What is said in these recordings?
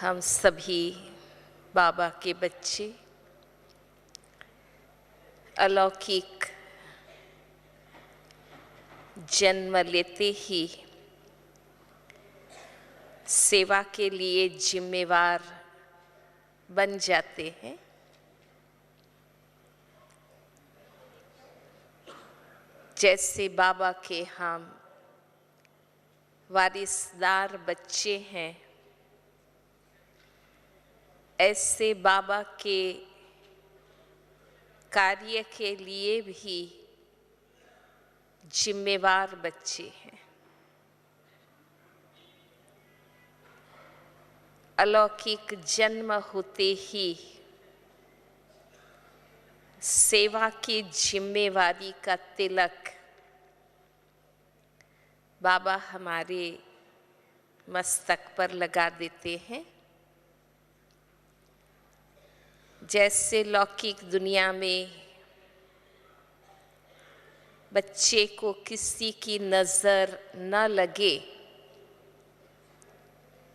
हम सभी बाबा के बच्चे अलौकिक जन्म लेते ही सेवा के लिए जिम्मेवार बन जाते हैं। जैसे बाबा के हम वारिसदार बच्चे हैं, ऐसे बाबा के कार्य के लिए भी जिम्मेवार बच्चे हैं। अलौकिक जन्म होते ही सेवा की जिम्मेवारी का तिलक बाबा हमारे मस्तक पर लगा देते हैं। जैसे लौकिक दुनिया में बच्चे को किसी की नज़र न लगे,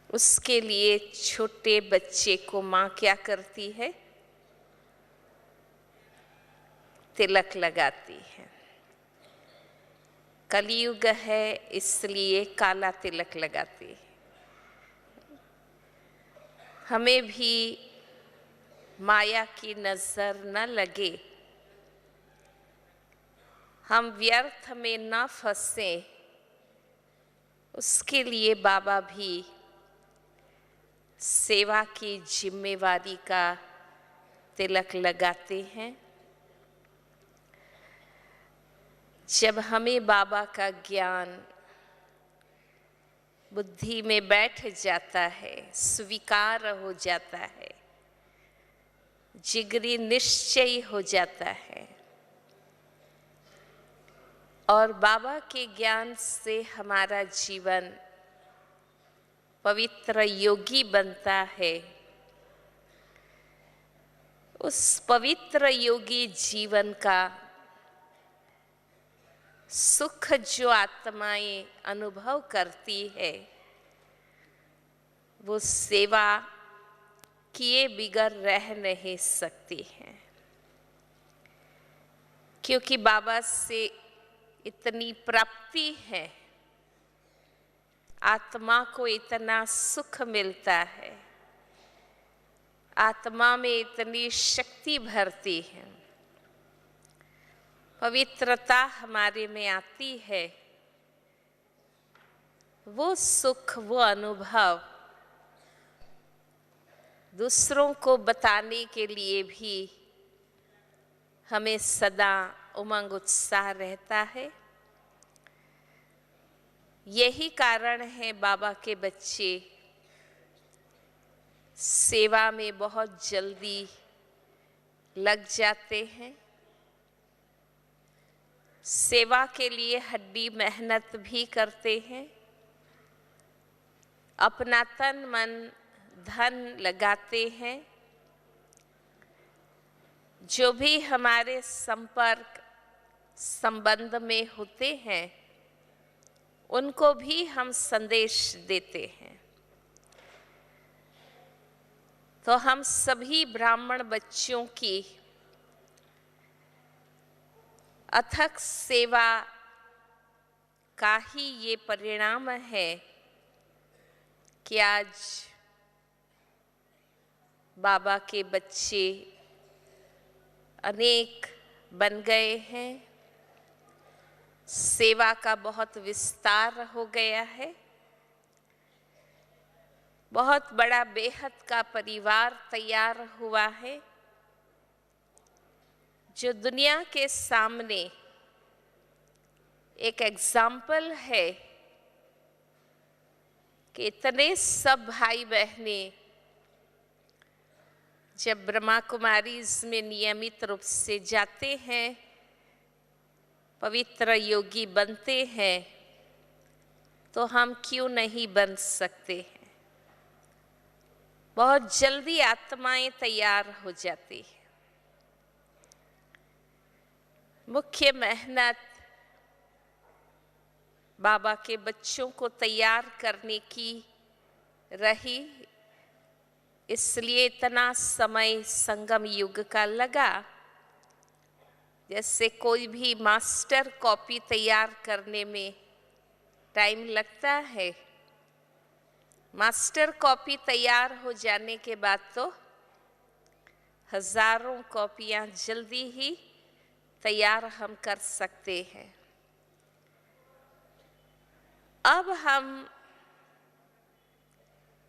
उसके लिए छोटे बच्चे को माँ क्या करती है? तिलक लगाती है। कलयुग है इसलिए काला तिलक लगाती है। हमें भी माया की नज़र न लगे, हम व्यर्थ में न फंसे, उसके लिए बाबा भी सेवा की जिम्मेवारी का तिलक लगाते हैं। जब हमें बाबा का ज्ञान बुद्धि में बैठ जाता है, स्वीकार हो जाता है, जिगरी निश्चय हो जाता है और बाबा के ज्ञान से हमारा जीवन पवित्र योगी बनता है, उस पवित्र योगी जीवन का सुख जो आत्माएं अनुभव करती है, वो सेवा किए बिगर रह नहीं सकती हैं। क्योंकि बाबा से इतनी प्राप्ति है, आत्मा को इतना सुख मिलता है, आत्मा में इतनी शक्ति भरती है, पवित्रता हमारे में आती है। वो सुख, वो अनुभव दूसरों को बताने के लिए भी हमें सदा उमंग उत्साह रहता है। यही कारण है बाबा के बच्चे सेवा में बहुत जल्दी लग जाते हैं। सेवा के लिए हड्डी मेहनत भी करते हैं, अपना तन मन धन लगाते हैं। जो भी हमारे संपर्क संबंध में होते हैं, उनको भी हम संदेश देते हैं। तो हम सभी ब्राह्मण बच्चों की अथक सेवा का ही ये परिणाम है कि आज बाबा के बच्चे अनेक बन गए हैं, सेवा का बहुत विस्तार हो गया है, बहुत बड़ा बेहद का परिवार तैयार हुआ है, जो दुनिया के सामने एक एग्जाम्पल है कि इतने सब भाई बहनें जब ब्रह्मा कुमारीज में नियमित रूप से जाते हैं, पवित्र योगी बनते हैं, तो हम क्यों नहीं बन सकते हैं? बहुत जल्दी आत्माएं तैयार हो जाती है। मुख्य मेहनत बाबा के बच्चों को तैयार करने की रही इसलिए इतना समय संगम युग का लगा। जैसे कोई भी मास्टर कॉपी तैयार करने में टाइम लगता है, मास्टर कॉपी तैयार हो जाने के बाद तो हजारों कॉपियां जल्दी ही तैयार हम कर सकते हैं। अब हम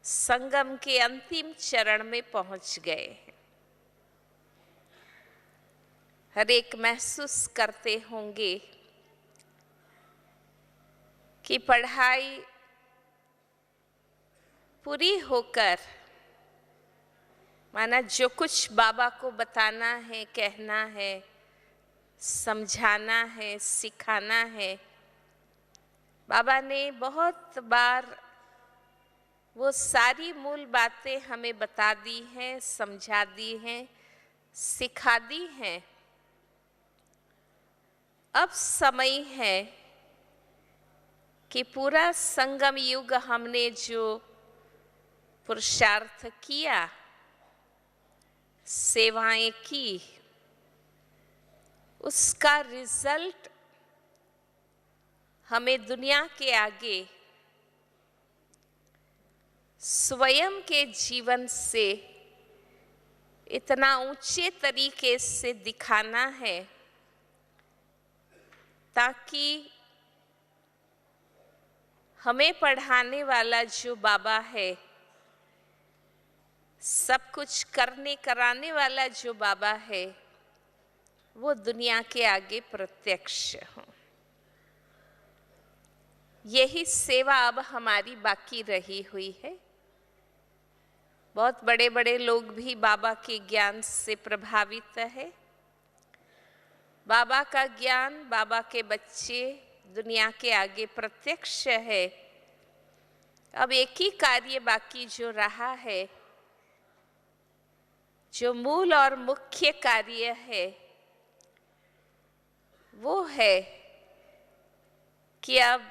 संगम के अंतिम चरण में पहुंच गए हैं। हर एक महसूस करते होंगे कि पढ़ाई पूरी होकर माना जो कुछ बाबा को बताना है, कहना है, समझाना है, सिखाना है, बाबा ने बहुत बार वो सारी मूल बातें हमें बता दी हैं, समझा दी हैं, सिखा दी हैं। अब समय है कि पूरा संगम युग हमने जो पुरुषार्थ किया, सेवाएं की, उसका रिजल्ट हमें दुनिया के आगे स्वयं के जीवन से इतना ऊंचे तरीके से दिखाना है ताकि हमें पढ़ाने वाला जो बाबा है, सब कुछ करने कराने वाला जो बाबा है, वो दुनिया के आगे प्रत्यक्ष हो। यही सेवा अब हमारी बाकी रही हुई है। बहुत बड़े बड़े लोग भी बाबा के ज्ञान से प्रभावित है। बाबा का ज्ञान, बाबा के बच्चे दुनिया के आगे प्रत्यक्ष है। अब एक ही कार्य बाकी जो रहा है, जो मूल और मुख्य कार्य है, वो है कि अब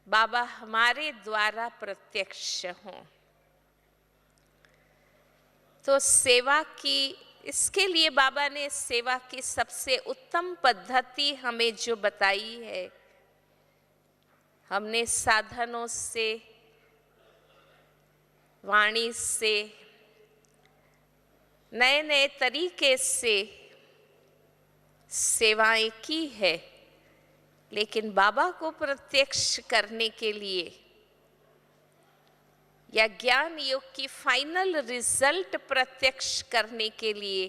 बाबा हमारे द्वारा प्रत्यक्ष हों। तो सेवा की, इसके लिए बाबा ने सेवा की सबसे उत्तम पद्धति हमें जो बताई है, हमने साधनों से, वाणी से, नए नए तरीके से सेवाएं की है, लेकिन बाबा को प्रत्यक्ष करने के लिए या ज्ञान योग की फाइनल रिजल्ट प्रत्यक्ष करने के लिए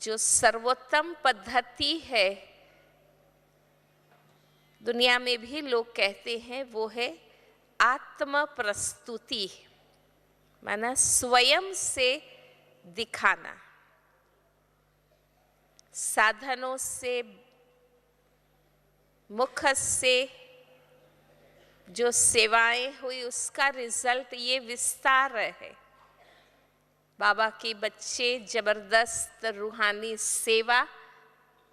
जो सर्वोत्तम पद्धति है, दुनिया में भी लोग कहते हैं, वो है आत्म प्रस्तुति, माना स्वयं से दिखाना। साधनों से, मुख से जो सेवाएं हुई, उसका रिजल्ट ये विस्तार है। बाबा के बच्चे जबरदस्त रूहानी सेवा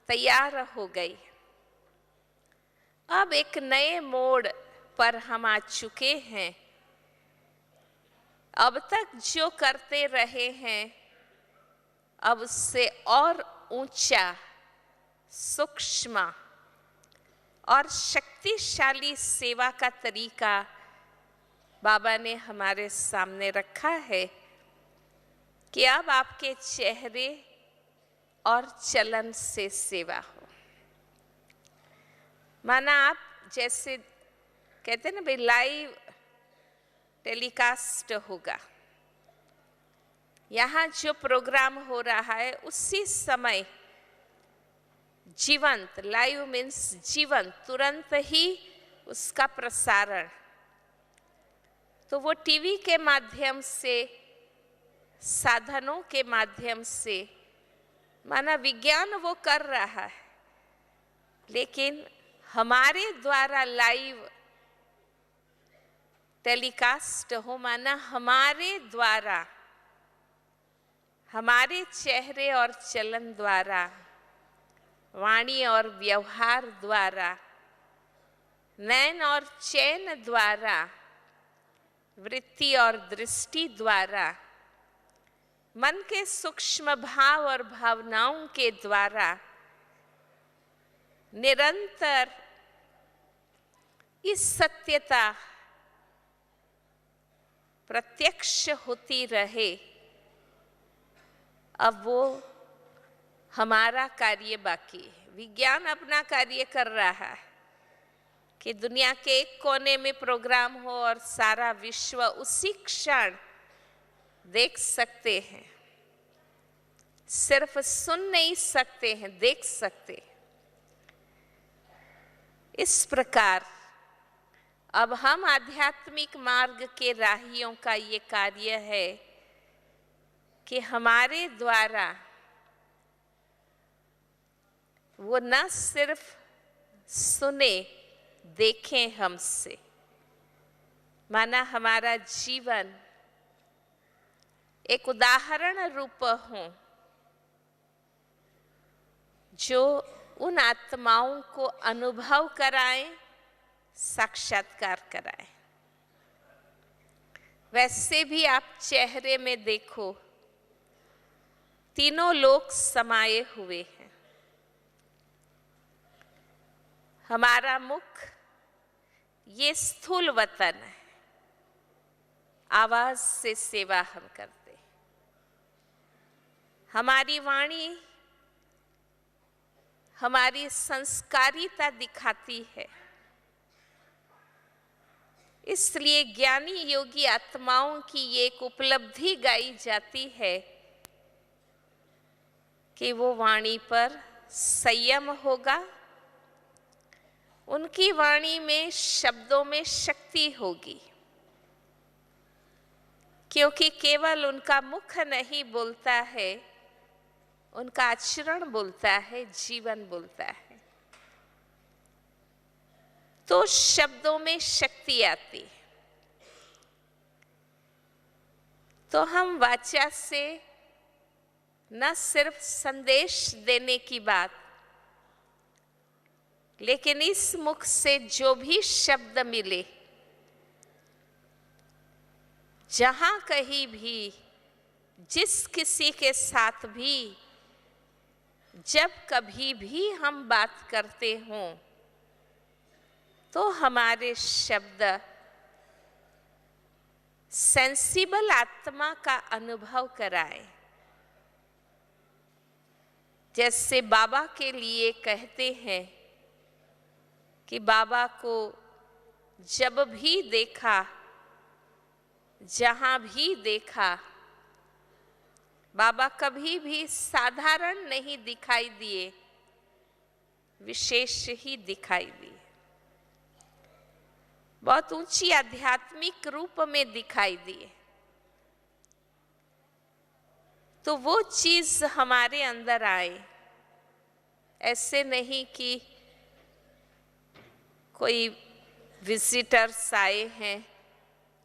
तैयार हो गई। अब एक नए मोड़ पर हम आ चुके हैं। अब तक जो करते रहे हैं, अब उससे और ऊंचा, सूक्ष्म और शक्तिशाली सेवा का तरीका बाबा ने हमारे सामने रखा है कि अब आपके चेहरे और चलन से सेवा हो। माना आप जैसे कहते हैं ना भाई, लाइव टेलीकास्ट होगा, यहाँ जो प्रोग्राम हो रहा है उसी समय जीवंत, लाइव मीन्स जीवंत, तुरंत ही उसका प्रसारण। तो वो टीवी के माध्यम से, साधनों के माध्यम से, माना विज्ञान वो कर रहा है, लेकिन हमारे द्वारा लाइव टेलीकास्ट हो, माना हमारे द्वारा, हमारे चेहरे और चलन द्वारा, वाणी और व्यवहार द्वारा, नैन और चैन द्वारा, वृत्ति और दृष्टि द्वारा, मन के सूक्ष्म भाव और भावनाओं के द्वारा निरंतर इस सत्यता प्रत्यक्ष होती रहे, अब वो हमारा कार्य बाकी है। विज्ञान अपना कार्य कर रहा है कि दुनिया के एक कोने में प्रोग्राम हो और सारा विश्व उसी क्षण देख सकते हैं। सिर्फ सुन नहीं सकते हैं, देख सकते हैं। इस प्रकार अब हम आध्यात्मिक मार्ग के राहियों का ये कार्य है कि हमारे द्वारा वो न सिर्फ सुने, देखें हमसे, माना हमारा जीवन एक उदाहरण रूप हो जो उन आत्माओं को अनुभव कराएं, साक्षात्कार कराएं। वैसे भी आप चेहरे में देखो, तीनों लोक समाये हुए हैं। हमारा मुख ये स्थूल वतन है, आवाज से सेवा हम करते हैं। हमारी वाणी हमारी संस्कारिता दिखाती है। इसलिए ज्ञानी योगी आत्माओं की ये एक उपलब्धि गाई जाती है कि वो वाणी पर संयम होगा, उनकी वाणी में शब्दों में शक्ति होगी, क्योंकि केवल उनका मुख नहीं बोलता है, उनका आचरण बोलता है, जीवन बोलता है। तो शब्दों में शक्ति आती है। तो हम वाचा से न सिर्फ संदेश देने की बात, लेकिन इस मुख से जो भी शब्द मिले, जहां कहीं भी, जिस किसी के साथ भी, जब कभी भी हम बात करते हों, तो हमारे शब्द सेंसिबल आत्मा का अनुभव कराए। जैसे बाबा के लिए कहते हैं कि बाबा को जब भी देखा, जहां भी देखा, बाबा कभी भी साधारण नहीं दिखाई दिए, विशेष ही दिखाई दिए। बहुत ऊंची आध्यात्मिक रूप में दिखाई दिए। तो वो चीज हमारे अंदर आए। ऐसे नहीं कि कोई विजिटर्स आए हैं,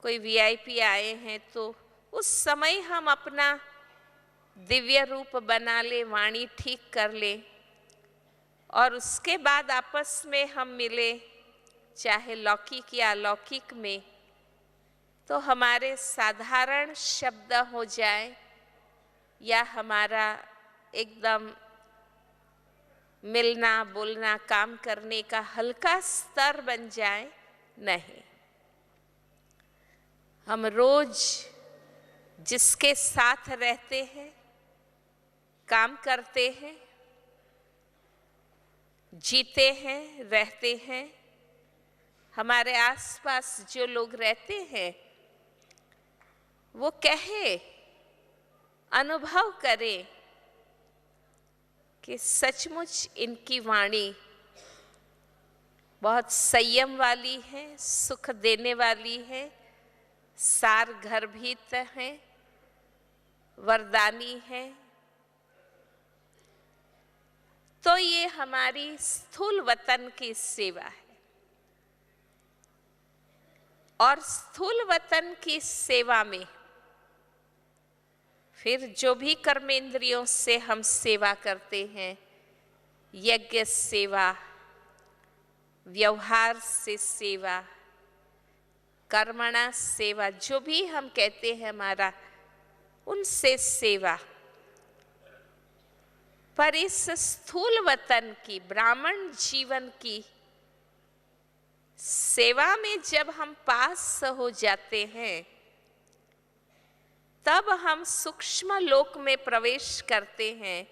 कोई वीआईपी आए हैं, तो उस समय हम अपना दिव्य रूप बना ले, वाणी ठीक कर ले, और उसके बाद आपस में हम मिले, चाहे लौकिक या अलौकिक में, तो हमारे साधारण शब्द हो जाए या हमारा एकदम मिलना, बोलना, काम करने का हल्का स्तर बन जाए, नहीं। हम रोज जिसके साथ रहते हैं, काम करते हैं, जीते हैं, रहते हैं, हमारे आसपास जो लोग रहते हैं, वो कहे, अनुभव करें कि सचमुच इनकी वाणी बहुत संयम वाली है, सुख देने वाली है, सार गर्भित है, वरदानी है। तो ये हमारी स्थूल वतन की सेवा है। और स्थूल वतन की सेवा में फिर जो भी कर्मेंद्रियों से हम सेवा करते हैं, यज्ञ सेवा, व्यवहार से सेवा, कर्मणा सेवा, जो भी हम कहते हैं हमारा, उनसे सेवा। पर इस स्थूल वतन की, ब्राह्मण जीवन की सेवा में जब हम पास हो जाते हैं, तब हम सूक्ष्म लोक में प्रवेश करते हैं।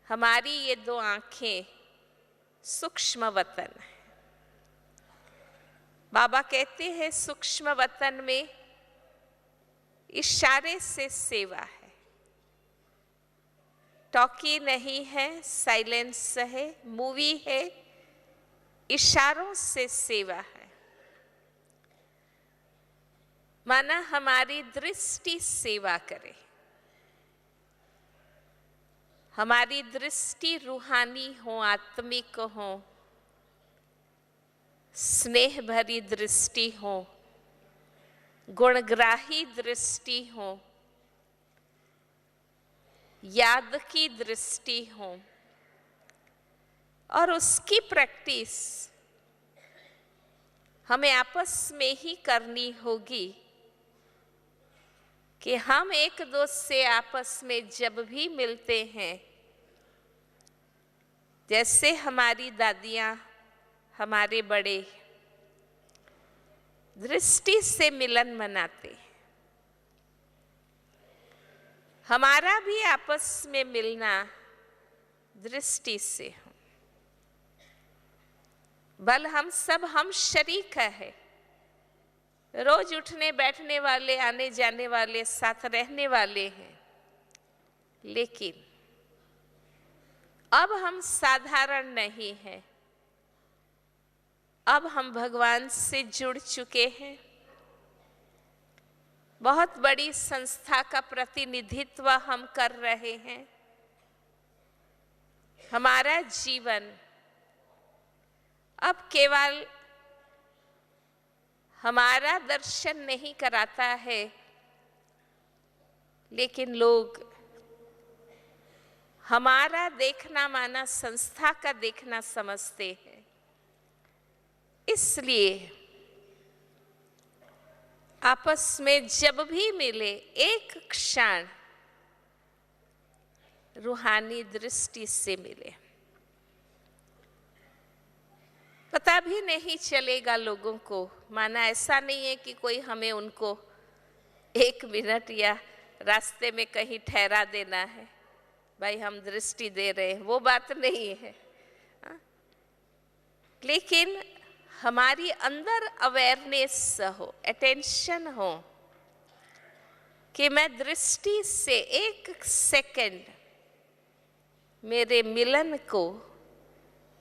हमारी ये दो आंखें सूक्ष्म वतन है। बाबा कहते हैं सूक्ष्म वतन में इशारे से सेवा है, टॉकी नहीं है, साइलेंस है, मूवी है, इशारों से सेवा है। माना हमारी दृष्टि सेवा करे, हमारी दृष्टि रूहानी हो, आत्मिक हो, स्नेह भरी दृष्टि हो, गुणग्राही दृष्टि हो, याद की दृष्टि हो, और उसकी प्रैक्टिस हमें आपस में ही करनी होगी कि हम एक दोस्त से आपस में जब भी मिलते हैं, जैसे हमारी दादियाँ, हमारे बड़े दृष्टि से मिलन मनाते हैं, हमारा भी आपस में मिलना दृष्टि से हो। बल हम सब हम शरीक है, रोज उठने बैठने वाले, आने जाने वाले, साथ रहने वाले हैं, लेकिन अब हम साधारण नहीं हैं। अब हम भगवान से जुड़ चुके हैं, बहुत बड़ी संस्था का प्रतिनिधित्व हम कर रहे हैं। हमारा जीवन अब केवल हमारा दर्शन नहीं कराता है, लेकिन लोग हमारा देखना माना संस्था का देखना समझते हैं। इसलिए आपस में जब भी मिले, एक क्षण रूहानी दृष्टि से मिले। पता भी नहीं चलेगा लोगों को, माना ऐसा नहीं है कि कोई हमें उनको 1 मिनट या रास्ते में कहीं ठहरा देना है, भाई हम दृष्टि दे रहे हैं, वो बात नहीं है। लेकिन हमारी अंदर अवेयरनेस हो, अटेंशन हो कि मैं दृष्टि से 1 सेकंड मेरे मिलन को,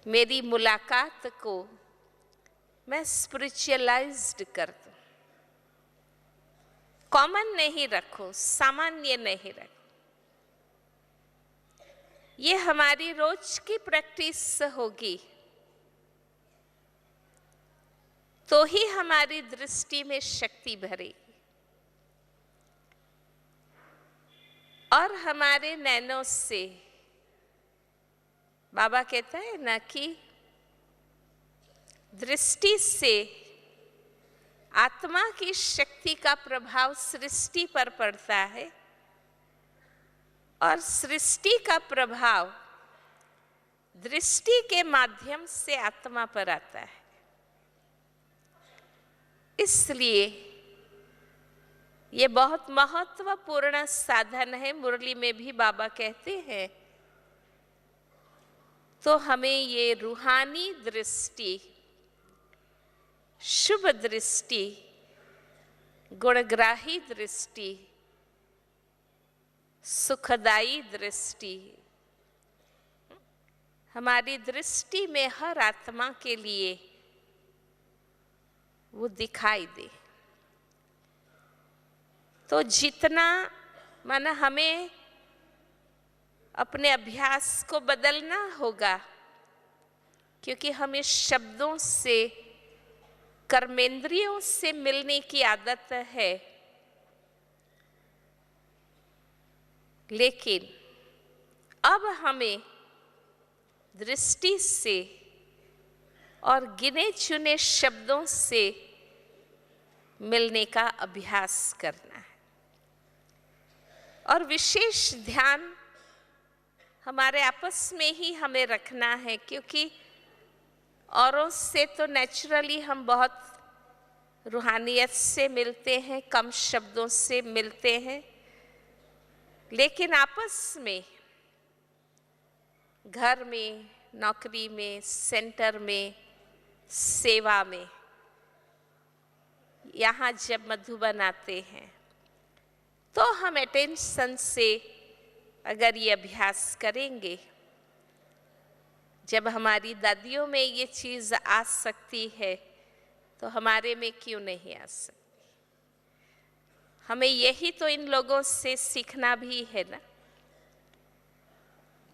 मेरी मुलाकात को मैं स्पिरिचुअलाइज्ड कर दूं, कॉमन नहीं रखूं, सामान्य नहीं रखूं। ये हमारी रोज की प्रैक्टिस होगी, तो ही हमारी दृष्टि में शक्ति भरेगी और हमारे नैनों से, बाबा कहता है ना कि दृष्टि से आत्मा की शक्ति का प्रभाव सृष्टि पर पड़ता है और सृष्टि का प्रभाव दृष्टि के माध्यम से आत्मा पर आता है। इसलिए ये बहुत महत्वपूर्ण साधन है। मुरली में भी बाबा कहते हैं, तो हमें ये रूहानी दृष्टि, शुभ दृष्टि, गुणग्राही दृष्टि, सुखदायी दृष्टि, हमारी दृष्टि में हर आत्मा के लिए वो दिखाई दे। तो जितना माना हमें अपने अभ्यास को बदलना होगा, क्योंकि हमें शब्दों से, कर्मेंद्रियों से मिलने की आदत है, लेकिन अब हमें दृष्टि से और गिने चुने शब्दों से मिलने का अभ्यास करना है। और विशेष ध्यान हमारे आपस में ही हमें रखना है, क्योंकि औरों से तो नेचुरली हम बहुत रूहानियत से मिलते हैं, कम शब्दों से मिलते हैं, लेकिन आपस में, घर में, नौकरी में, सेंटर में, सेवा में, यहाँ जब मधुबन आते हैं तो हम अटेंशन से अगर ये अभ्यास करेंगे, जब हमारी दादियों में ये चीज़ आ सकती है तो हमारे में क्यों नहीं आ सकती। हमें यही तो इन लोगों से सीखना भी है ना।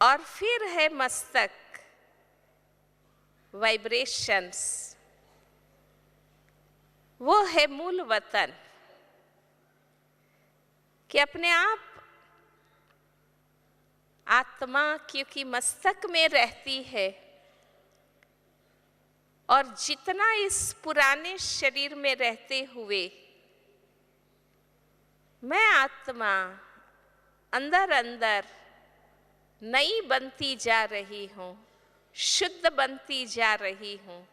और फिर है मस्तक, वाइब्रेशंस, वो है मूल वतन, कि अपने आप आत्मा क्योंकि मस्तक में रहती है, और जितना इस पुराने शरीर में रहते हुए मैं आत्मा अंदर अंदर नई बनती जा रही हूँ, शुद्ध बनती जा रही हूँ,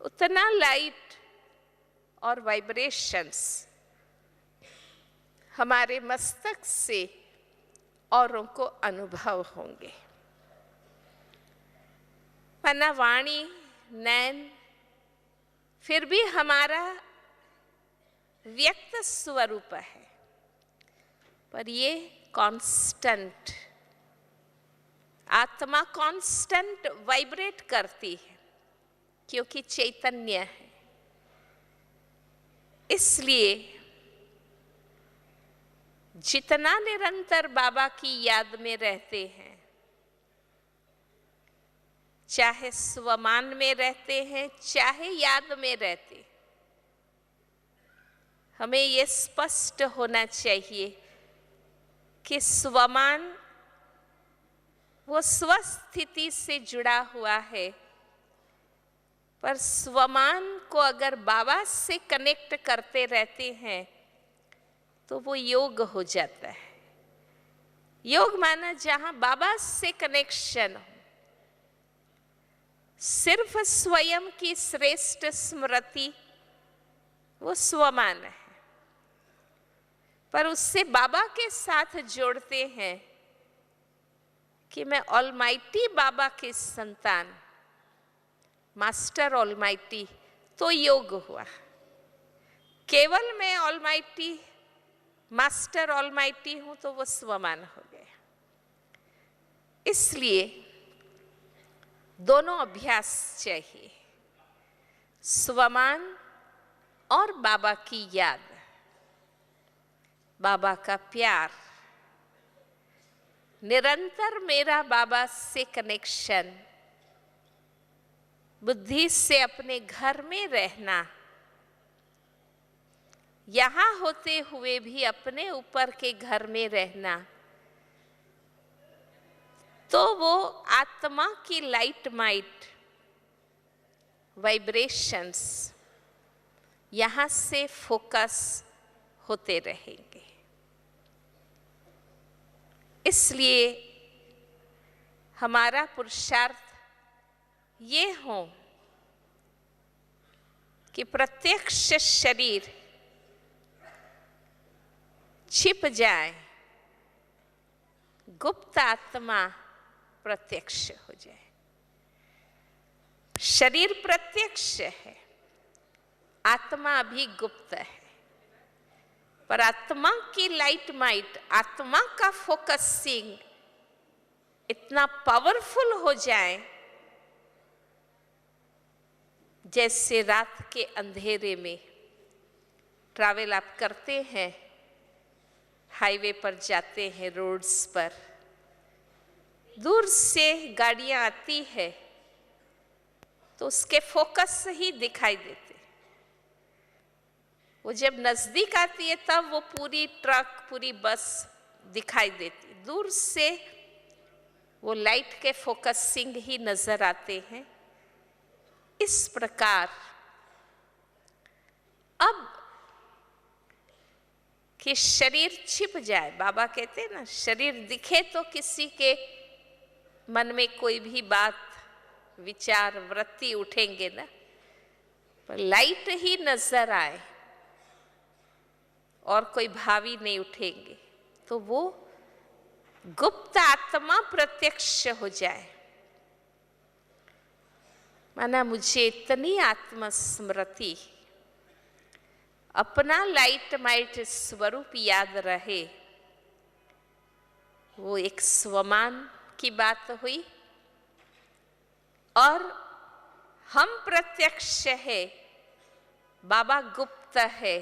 उतना लाइट और वाइब्रेशंस हमारे मस्तक से औरों को अनुभव होंगे। वरना वाणी, नैन फिर भी हमारा व्यक्त स्वरूप है, पर ये कांस्टेंट, आत्मा कांस्टेंट वाइब्रेट करती है क्योंकि चैतन्य है। इसलिए जितना निरंतर बाबा की याद में रहते हैं, चाहे स्वमान में रहते हैं, चाहे याद में रहते, हमें ये स्पष्ट होना चाहिए कि स्वमान वो स्वस्थिति से जुड़ा हुआ है, पर स्वमान को अगर बाबा से कनेक्ट करते रहते हैं तो वो योग हो जाता है। योग माना जहां बाबा से कनेक्शन हो, सिर्फ स्वयं की श्रेष्ठ स्मृति वो स्वमान है, पर उससे बाबा के साथ जोड़ते हैं कि मैं ऑलमाइटी बाबा की संतान, मास्टर ऑलमाइटी, तो योग हुआ। केवल मैं ऑलमाइटी, मास्टर ऑलमाइटी हूं तो वो स्वमान हो गया। इसलिए दोनों अभ्यास चाहिए, स्वमान और बाबा की याद, बाबा का प्यार, निरंतर मेरा बाबा से कनेक्शन, बुद्धि से अपने घर में रहना, यहाँ होते हुए भी अपने ऊपर के घर में रहना, तो वो आत्मा की लाइट माइट वाइब्रेशंस यहाँ से फोकस होते रहेंगे। इसलिए हमारा पुरुषार्थ ये हो कि प्रत्यक्ष शरीर छिप जाए, गुप्त आत्मा प्रत्यक्ष हो जाए। शरीर प्रत्यक्ष है, आत्मा अभी गुप्त है, पर आत्मा की लाइट माइट, आत्मा का फोकसिंग इतना पावरफुल हो जाए जैसे रात के अंधेरे में ट्रैवल आप करते हैं, हाईवे पर जाते हैं, रोड्स पर दूर से गाड़ियां आती है तो उसके फोकस ही दिखाई देते, वो जब नजदीक आती है तब वो पूरी ट्रक, पूरी बस दिखाई देती, दूर से वो लाइट के फोकसिंग ही नजर आते हैं। इस प्रकार अब कि शरीर छिप जाए, बाबा कहते हैं ना, शरीर दिखे तो किसी के मन में कोई भी बात, विचार, वृत्ति उठेंगे ना, पर लाइट ही नजर आए और कोई भावी नहीं उठेंगे, तो वो गुप्त आत्मा प्रत्यक्ष हो जाए। माना मुझे इतनी आत्मस्मृति, अपना लाइट माइट स्वरूप याद रहे, वो एक स्वमान की बात हुई। और हम प्रत्यक्ष है, बाबा गुप्त है,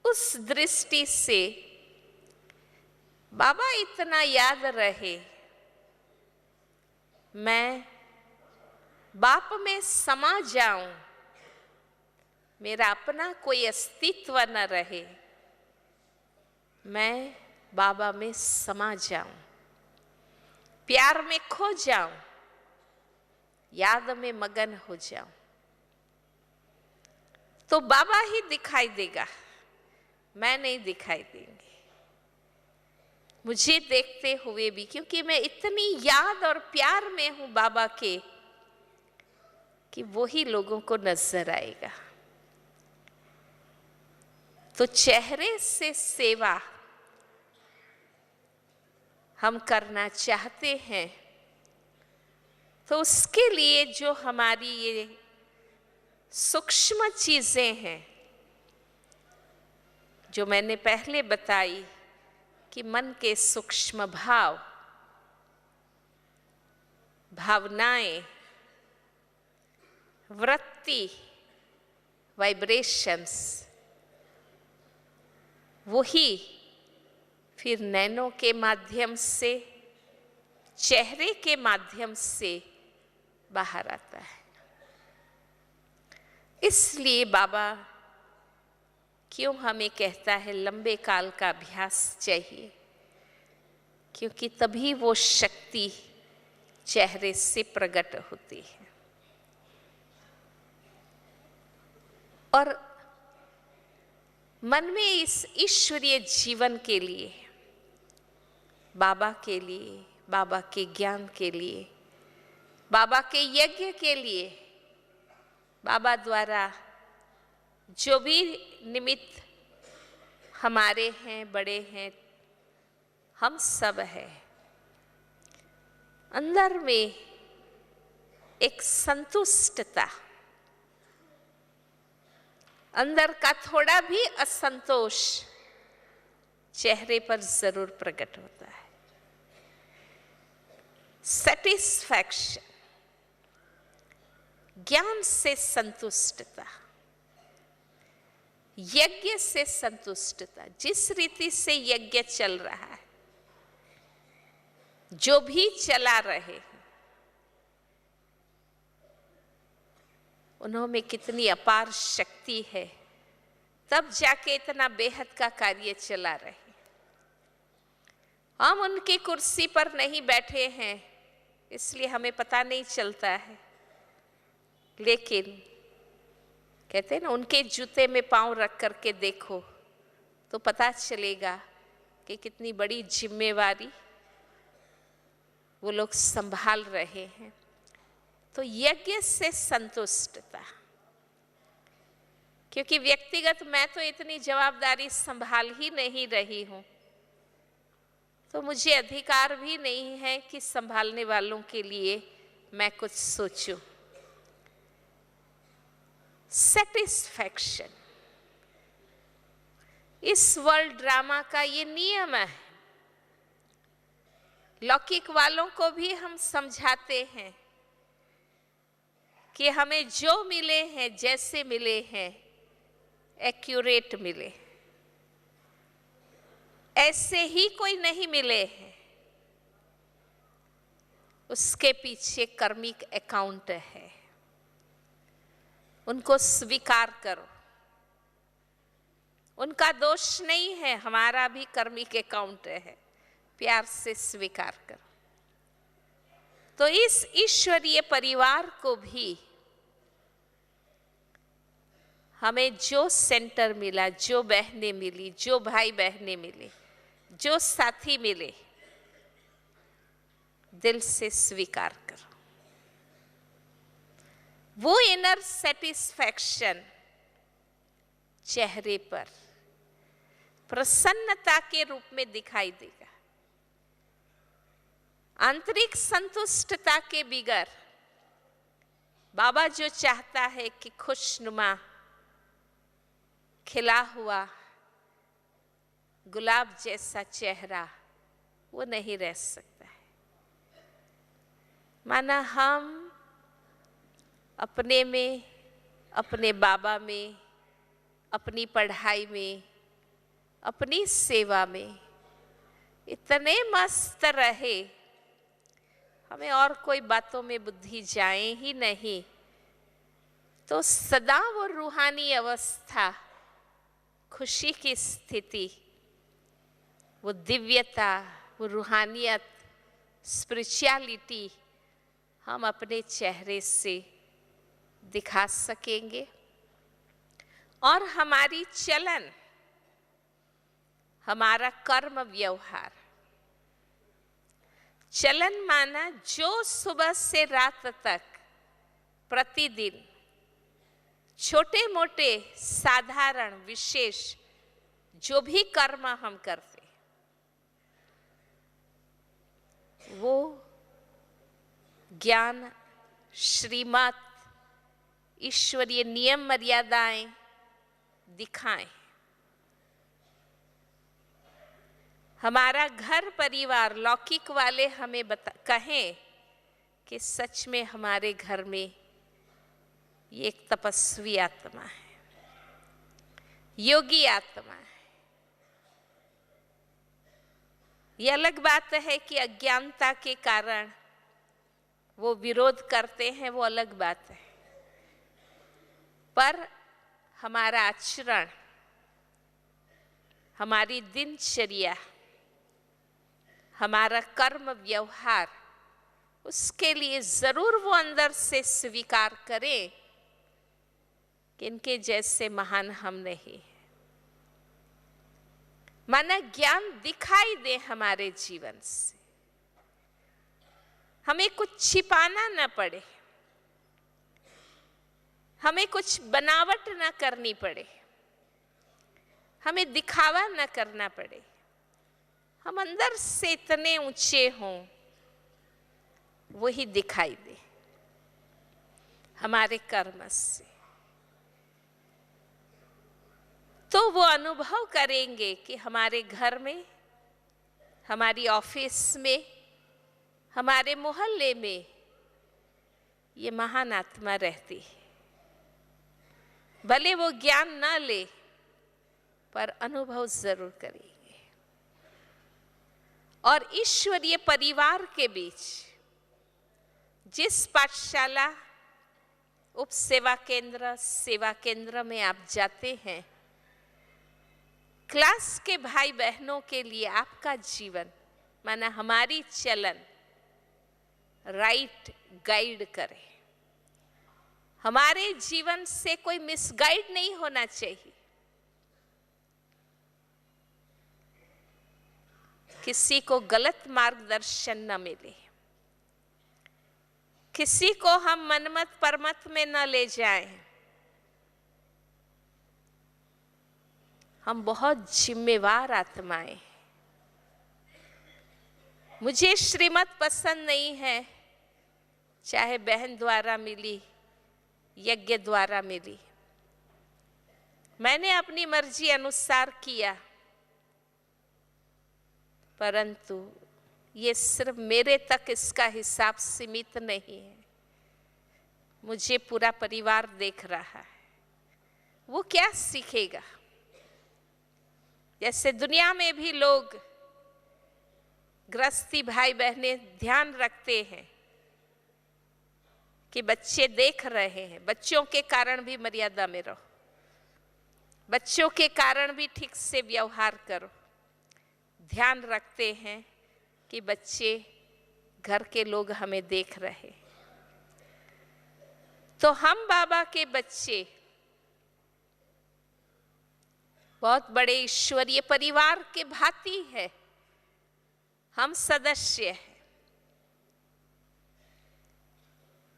उस दृष्टि से बाबा इतना याद रहे, मैं बाप में समा जाऊं, मेरा अपना कोई अस्तित्व न रहे, मैं बाबा में समा जाऊं, प्यार में खो जाऊं, याद में मगन हो जाऊं, तो बाबा ही दिखाई देगा, मैं नहीं दिखाई देंगे मुझे देखते हुए भी, क्योंकि मैं इतनी याद और प्यार में हूं बाबा के कि वो ही लोगों को नजर आएगा। तो चेहरे से सेवा हम करना चाहते हैं, तो उसके लिए जो हमारी ये सूक्ष्म चीजें हैं, जो मैंने पहले बताई कि मन के सूक्ष्म भाव, भावनाएं, वृत्ति, वाइब्रेशंस, वही फिर नैनों के माध्यम से, चेहरे के माध्यम से बाहर आता है। इसलिए बाबा क्यों हमें कहता है लंबे काल का अभ्यास चाहिए, क्योंकि तभी वो शक्ति चेहरे से प्रकट होती है। और मन में इस ईश्वरीय जीवन के लिए, बाबा के लिए, बाबा के ज्ञान के लिए, बाबा के यज्ञ के लिए, बाबा द्वारा जो भी निमित्त हमारे हैं, बड़े हैं, हम सब हैं, अंदर में एक संतुष्टता, अंदर का थोड़ा भी असंतोष चेहरे पर जरूर प्रकट होता है। सेटिस्फैक्शन, ज्ञान से संतुष्टता, यज्ञ से संतुष्टता, जिस रीति से यज्ञ चल रहा है, जो भी चला रहे, उन्होंने कितनी अपार शक्ति है, तब जाके इतना बेहद का कार्य चला रहे। हम उनकी कुर्सी पर नहीं बैठे हैं, इसलिए हमें पता नहीं चलता है, लेकिन कहते हैं ना, उनके जूते में पांव रख करके देखो तो पता चलेगा कि कितनी बड़ी जिम्मेवारी वो लोग संभाल रहे हैं। तो यज्ञ से संतुष्टता, क्योंकि व्यक्तिगत मैं तो इतनी जवाबदारी संभाल ही नहीं रही हूं, तो मुझे अधिकार भी नहीं है कि संभालने वालों के लिए मैं कुछ सोचूं। सेटिस्फैक्शन, इस वर्ल्ड ड्रामा का ये नियम है। लौकिक वालों को भी हम समझाते हैं कि हमें जो मिले हैं, जैसे मिले हैं, एक्यूरेट मिले, ऐसे ही कोई नहीं मिले हैं, उसके पीछे कर्मिक अकाउंट है, उनको स्वीकार करो। उनका दोष नहीं है, हमारा भी कर्मिक अकाउंट है, प्यार से स्वीकार करो। तो इस ईश्वरीय परिवार को भी हमें जो सेंटर मिला, जो बहनें मिली, जो भाई बहनें मिले, जो साथी मिले, दिल से स्वीकार करो। वो इनर सेटिस्फैक्शन चेहरे पर प्रसन्नता के रूप में दिखाई देगा। आंतरिक संतुष्टता के बिगर बाबा जो चाहता है कि खुशनुमा खिला हुआ गुलाब जैसा चेहरा, वो नहीं रह सकता है। माना हम अपने में, अपने बाबा में, अपनी पढ़ाई में, अपनी सेवा में इतने मस्त रहे, हमें और कोई बातों में बुद्धि जाए ही नहीं, तो सदा वो रूहानी अवस्था, खुशी की स्थिति, वो दिव्यता, वो रूहानियत, स्पिरिचुअलिटी हम अपने चेहरे से दिखा सकेंगे। और हमारी चलन, हमारा कर्म व्यवहार, चलन माना जो सुबह से रात तक प्रतिदिन छोटे मोटे साधारण विशेष जो भी कर्म हम करते, वो ज्ञान, श्रीमत, ईश्वरीय नियम मर्यादाएं दिखाएं। हमारा घर परिवार लौकिक वाले हमें कहें कि सच में हमारे घर में ये एक तपस्वी आत्मा है, योगी आत्मा है। ये अलग बात है कि अज्ञानता के कारण वो विरोध करते हैं, वो अलग बात है। पर हमारा आचरण, हमारी दिनचर्या, हमारा कर्म व्यवहार, उसके लिए जरूर वो अंदर से स्वीकार करें कि इनके जैसे महान हम नहीं। माना ज्ञान दिखाई दे हमारे जीवन से, हमें कुछ छिपाना न पड़े, हमें कुछ बनावट न करनी पड़े, हमें दिखावा न करना पड़े। हम अंदर से इतने ऊंचे हों, वही दिखाई दे हमारे कर्म से। तो वो अनुभव करेंगे कि हमारे घर में, हमारी ऑफिस में, हमारे मोहल्ले में ये महान आत्मा रहती है। भले वो ज्ञान ना ले, पर अनुभव जरूर करेंगे। और ईश्वरीय परिवार के बीच जिस पाठशाला, उप सेवा केंद्र, सेवा केंद्र में आप जाते हैं, क्लास के भाई बहनों के लिए आपका जीवन, माना हमारी चलन राइट गाइड करे। हमारे जीवन से कोई मिसगाइड नहीं होना चाहिए। किसी को गलत मार्गदर्शन न मिले, किसी को हम मनमत परमत में न ले जाएं। हम बहुत जिम्मेवार आत्माएं। मुझे श्रीमत पसंद नहीं है, चाहे बहन द्वारा मिली, यज्ञ द्वारा मिली, मैंने अपनी मर्जी अनुसार किया, परंतु ये सिर्फ मेरे तक इसका हिसाब सीमित नहीं है। मुझे पूरा परिवार देख रहा है, वो क्या सीखेगा। जैसे दुनिया में भी लोग, गृहस्थी भाई बहनें ध्यान रखते हैं कि बच्चे देख रहे हैं, बच्चों के कारण भी मर्यादा में रहो, बच्चों के कारण भी ठीक से व्यवहार करो। ध्यान रखते हैं कि बच्चे, घर के लोग हमें देख रहे। तो हम बाबा के बच्चे बहुत बड़े ईश्वरीय परिवार के भांति है, हम सदस्य हैं।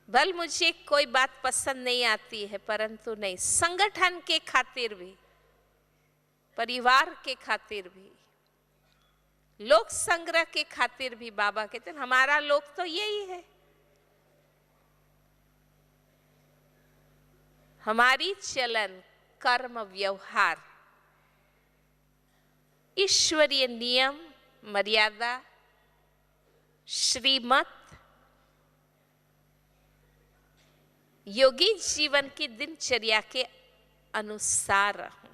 भल मुझे कोई बात पसंद नहीं आती है, परंतु नहीं, संगठन के खातिर भी, परिवार के खातिर भी, लोक संग्रह के खातिर भी बाबा कहते हैं हमारा लोक तो यही है। हमारी चलन, कर्म, व्यवहार ईश्वरीय नियम, मर्यादा, श्रीमत, योगी जीवन की दिनचर्या के अनुसार हो,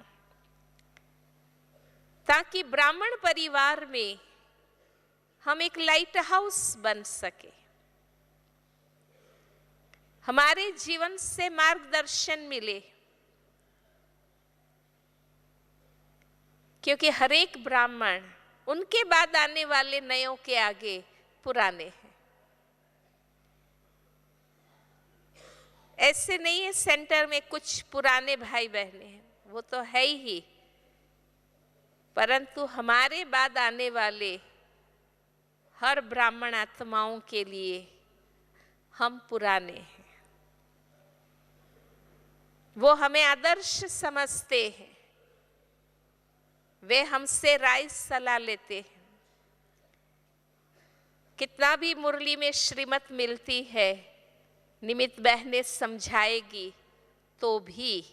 ताकि ब्राह्मण परिवार में हम एक लाइट हाउस बन सके, हमारे जीवन से मार्गदर्शन मिले। क्योंकि हर एक ब्राह्मण उनके बाद आने वाले नयों के आगे पुराने हैं। ऐसे नहीं है सेंटर में कुछ पुराने भाई बहने हैं, वो तो है ही, परंतु हमारे बाद आने वाले हर ब्राह्मण आत्माओं के लिए हम पुराने हैं। वो हमें आदर्श समझते हैं, वे हमसे राय सलाह लेते हैं। कितना भी मुरली में श्रीमत मिलती है, निमित्त बहनें समझाएगी, तो भी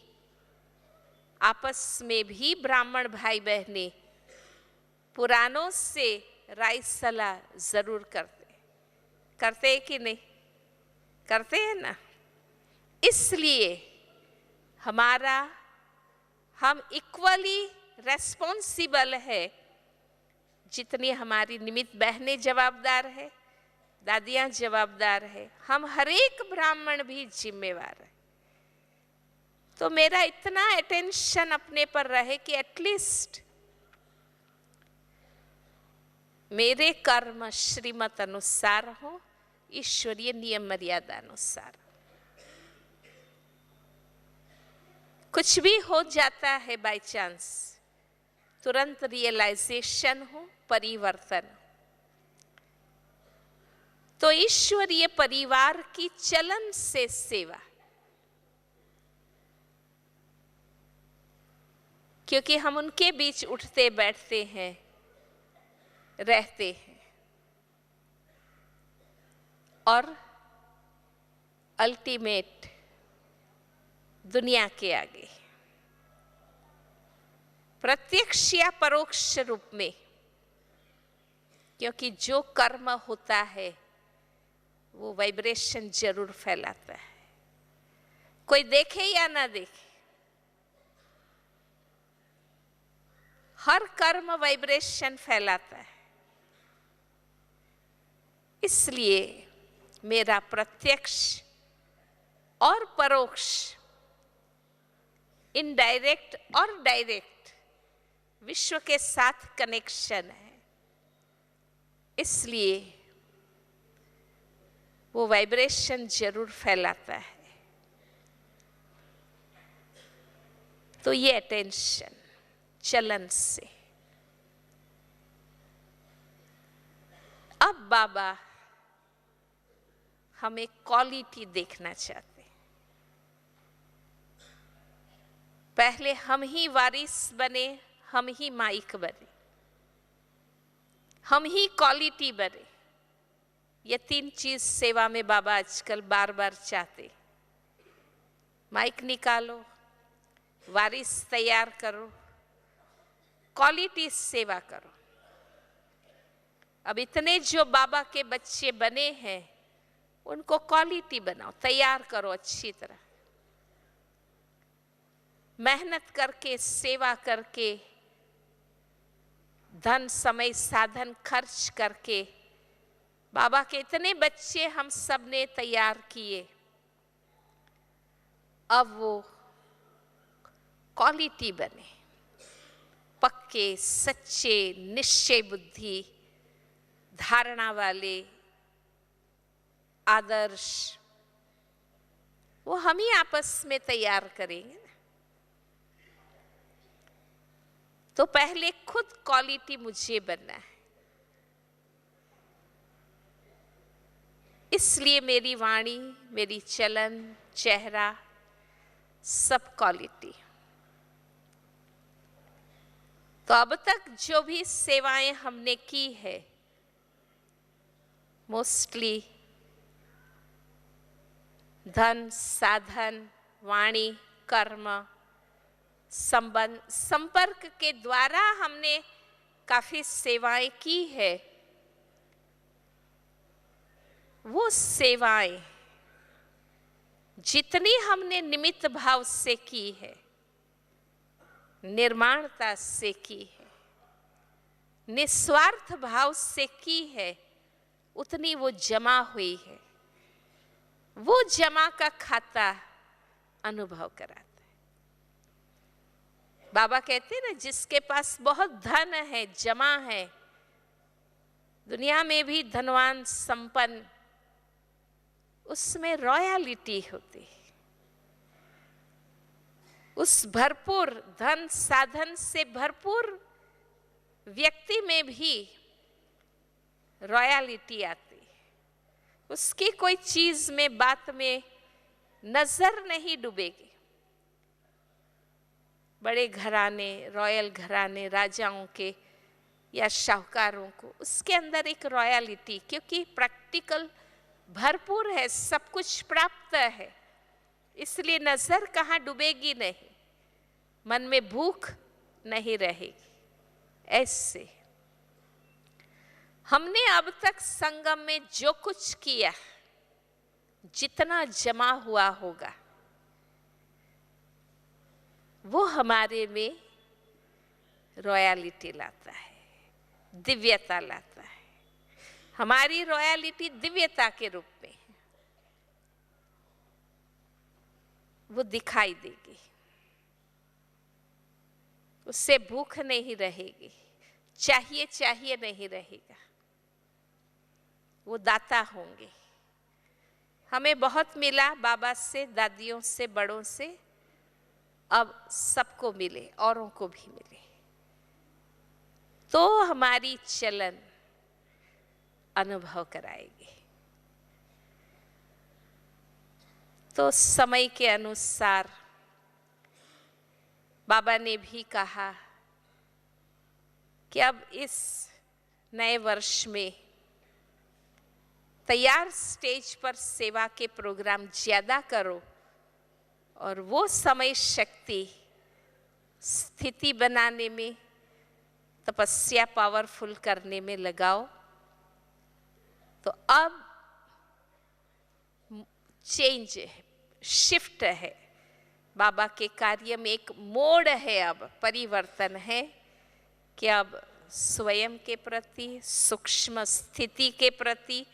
आपस में भी ब्राह्मण भाई बहनें पुरानों से राय सलाह जरूर करते हैं कि नहीं? करते हैं ना। इसलिए हम इक्वली रेस्पॉन्सिबल है, जितनी हमारी निमित्त बहनें जवाबदार है, दादियां जवाबदार है, हम हर एक ब्राह्मण भी जिम्मेवार है। तो मेरा इतना अटेंशन अपने पर रहे कि एटलीस्ट मेरे कर्म श्रीमत अनुसार हो, ईश्वरीय नियम मर्यादा अनुसार। कुछ भी हो जाता है बाय चांस, तुरंत रियलाइजेशन हो, परिवर्तन। तो ईश्वरीय परिवार की चलन से सेवा, क्योंकि हम उनके बीच उठते बैठते हैं, रहते हैं, और अल्टीमेट दुनिया के आगे प्रत्यक्ष या परोक्ष रूप में, क्योंकि जो कर्म होता है वो वाइब्रेशन जरूर फैलाता है, कोई देखे या ना देखे, हर कर्म वाइब्रेशन फैलाता है। इसलिए मेरा प्रत्यक्ष और परोक्ष, इनडायरेक्ट और डायरेक्ट विश्व के साथ कनेक्शन है। इसलिए वो वाइब्रेशन जरूर फैलाता है। तो ये अटेंशन चलन से। अब बाबा हमें क्वालिटी देखना चाहते हैं। पहले हम ही वारिस बने, हम ही माइक बने, हम ही क्वालिटी बने। ये तीन चीज सेवा में बाबा आजकल बार बार चाहते। माइक निकालो, वारिस तैयार करो, क्वालिटी सेवा करो। अब इतने जो बाबा के बच्चे बने हैं, उनको क्वालिटी बनाओ, तैयार करो अच्छी तरह, मेहनत करके, सेवा करके, धन समय साधन खर्च करके। बाबा के इतने बच्चे हम सब ने तैयार किए, अब वो क्वालिटी बने, पक्के, सच्चे, निश्चय बुद्धि, धारणा वाले, आदर्श, वो हम ही आपस में तैयार करेंगे। तो पहले खुद क्वालिटी मुझे बनना है। इसलिए मेरी वाणी, मेरी चलन, चेहरा, सब क्वालिटी। तो अब तक जो भी सेवाएं हमने की है, मोस्टली धन, साधन, वाणी, कर्म, संबंध, संपर्क के द्वारा हमने काफी सेवाएं की है। वो सेवाएं जितनी हमने निमित्त भाव से की है, निर्माणता से की है, निस्वार्थ भाव से की है, उतनी वो जमा हुई है। वो जमा का खाता अनुभव कराता है। बाबा कहते हैं ना, जिसके पास बहुत धन है, जमा है, दुनिया में भी धनवान, संपन्न, उसमें रॉयलिटी होती है। उस भरपूर धन साधन से भरपूर व्यक्ति में भी रॉयलिटी आती है। उसकी कोई चीज में, बात में नजर नहीं डूबेगी। बड़े घराने, रॉयल घराने, राजाओं के या शाहूकारों को, उसके अंदर एक रॉयलिटी, क्योंकि प्रैक्टिकल भरपूर है, सब कुछ प्राप्त है, इसलिए नजर कहाँ डूबेगी नहीं, मन में भूख नहीं रहेगी। ऐसे हमने अब तक संगम में जो कुछ किया, जितना जमा हुआ होगा, वो हमारे में रॉयलिटी लाता है, दिव्यता लाता है। हमारी रॉयलिटी दिव्यता के रूप में है, वो दिखाई देगी, उससे भूख नहीं रहेगी, चाहिए चाहिए नहीं रहेगा, वो दाता होंगे। हमें बहुत मिला बाबा से, दादियों से, बड़ों से, अब सबको मिले, औरों को भी मिले, तो हमारी चलन अनुभव कराएगी। तो समय के अनुसार बाबा ने भी कहा कि अब इस नए वर्ष में तैयार स्टेज पर सेवा के प्रोग्राम ज्यादा करो और वो समय शक्ति स्थिति बनाने में, तपस्या पावरफुल करने में लगाओ। तो अब चेंज है, शिफ्ट है, बाबा के कार्य में एक मोड़ है, अब परिवर्तन है कि अब स्वयं के प्रति, सूक्ष्म स्थिति के प्रति,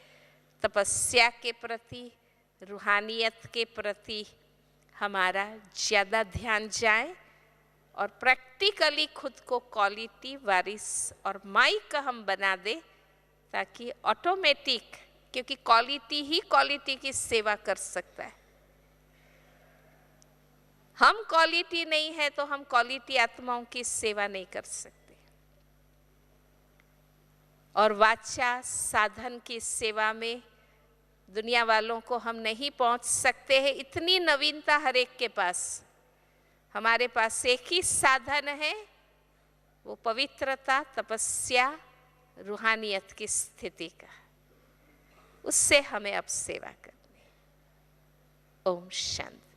तपस्या के प्रति, रूहानियत के प्रति हमारा ज़्यादा ध्यान जाए और प्रैक्टिकली खुद को क्वालिटी वारिस और माइक हम बना दे, ताकि ऑटोमेटिक, क्योंकि क्वालिटी ही क्वालिटी की सेवा कर सकता है। हम क्वालिटी नहीं है तो हम क्वालिटी आत्माओं की सेवा नहीं कर सकते। और वाचा साधन की सेवा में दुनिया वालों को हम नहीं पहुंच सकते हैं, इतनी नवीनता हर एक के पास। हमारे पास एक ही साधन है, वो पवित्रता, तपस्या, रूहानियत की स्थिति का, उससे हमें अब सेवा करनी। ओम शांति।